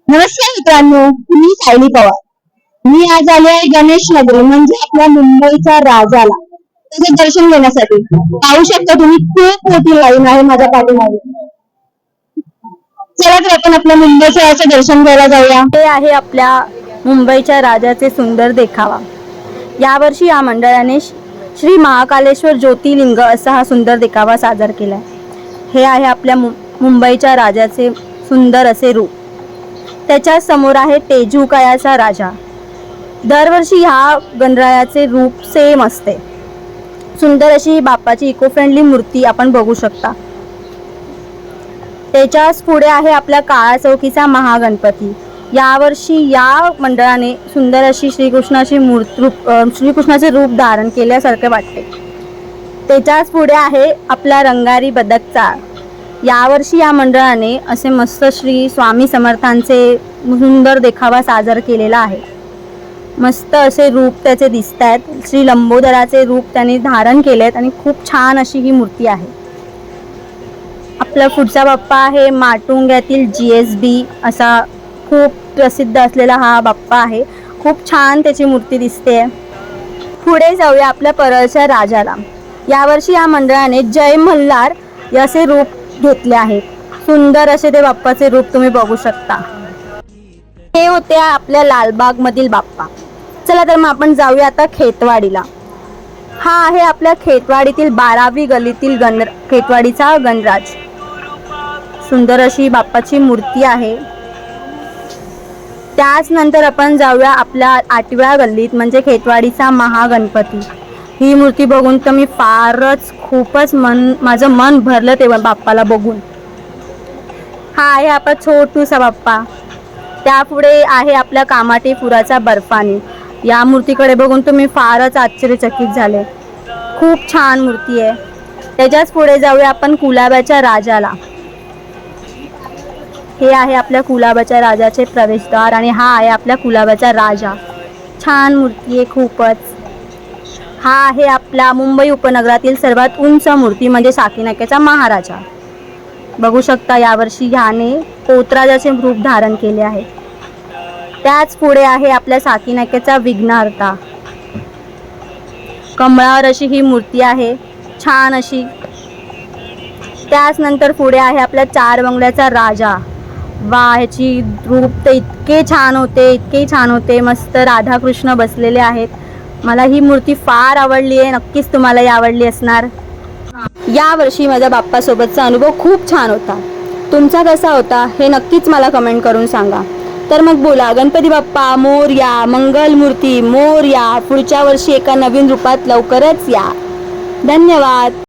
नमस्कार मित्रांनो, मी सायली पवार। मी आज आले आहे गणेश नगरी म्हणजे आपल्या मुंबईच्या राजाला त्याचे दर्शन घेण्यासाठी। पाहू शकता तुम्ही खूप मोठी लाईन आहे माझ्या पाठीमागे। चला तर आपण आपल्या मुंबईच्या राजाचे दर्शन घ्यायला जाऊया। हे आहे आपल्या मुंबईच्या राजाचे सुंदर देखावा। यावर्षी या मंडळाने श्री महाकालेश्वर ज्योतिर्लिंग असा हा सुंदर देखावा सादर केलाय। हे आहे आपल्या मुंबईच्या राजाचे सुंदर असे रूप। त्याच्या समोर आहे तेजूकायाचा राजा। दरवर्षी ह्या गणरायाचे रूप सेम असते। सुंदर अशी बाप्पाची इको फ्रेंडली मूर्ती आपण बघू शकता। त्याच्याच पुढे आहे आपल्या काळा चौकीचा महागणपती। यावर्षी या मंडळाने सुंदर अशी श्रीकृष्णाचे रूप धारण केल्यासारखे वाटते। त्याच्याच पुढे आहे आपला रंगारी बदकचा। यावर्षी या मंडळाने असे मस्त श्री स्वामी समर्थांचे सुंदर देखावा सादर केलेला आहे। मस्त असे रूप त्याचे दिसत आहेत। श्री लंबोदराचे रूप त्यांनी धारण केलेत आणि खूप छान अशी ही मूर्ती आहे। आपला पुढचा बाप्पा आहे माटुंग्यातील GSB असा खूप प्रसिद्ध असलेला हा बाप्पा आहे। खूप छान त्याची मूर्ती दिसते। पुढे जाऊया आपल्या परळच्या राजाला। यावर्षी या मंडळाने जय मल्हार याचे रूप घेतले आहे। सुंदर असे ते बाप्पाचे रूप तुम्ही बघू शकता। हे होते आपल्या लालबाग मधील बाप्पा। चला तर मग आपण जाऊया आता खेतवाडीला। हा आहे आपल्या खेतवाडीतील 12वी गल्लीतील खेतवाडीचा गणराज। सुंदर अशी बाप्पाची मूर्ती आहे। त्याच नंतर आपण जाऊया आपल्या 8व्या गल्लीत म्हणजे खेतवाडीचा महागणपती। ही मूर्ती बघून तर मी खूपच माझं मन भरलं तेव्हा बाप्पाला बघून। हा आहे आपला छोटूसा बाप्पा। त्यापुढे आहे आपल्या कामाटेपुराचा बर्फानी। या मूर्तीकडे बघून तुम्ही फारच आश्चर्यचकित झाले। खूप छान मूर्ती आहे। त्याच्याच पुढे जाऊया आपण कुलाब्याच्या राजाला। हे आहे आपल्या कुलाब्याच्या राजाचे प्रवेशद्वार आणि हा आहे आपल्या कुलाब्याचा राजा। छान मूर्ती आहे खूपच। हा आहे आपला मुंबई उपनगरातील सर्वात उंच मूर्ती म्हणजे साकीनाक्याचा महाराजा। बघू शकता यावर्षी ह्याने पोतराजाचे रूप धारण केले आहे। त्याच पुढे आहे आपल्या साकीनाक्याचा विघ्नहर्ता। कमळावर अशी ही मूर्ती आहे छान अशी। त्याच नंतर पुढे आहे आपल्या 4 बंगल्याचा राजा। वा, ह्याची रूप तर इतके छान होते। मस्त राधाकृष्ण बसलेले आहेत। मला ही मूर्ती फार आवडली आहे। नक्कीच तुम्हाला आवडली असणार। यावर्षी माझ्या बाप्पासोबतचा अनुभव खूप छान होता। तुमचा कसा होता हे नक्कीच मला कमेंट करून सांगा। तर मग बोला गणपती बाप्पा मोरया, मंगलमूर्ती मोरया। पुढच्या वर्षी एका नवीन रूपात लवकरच या। धन्यवाद।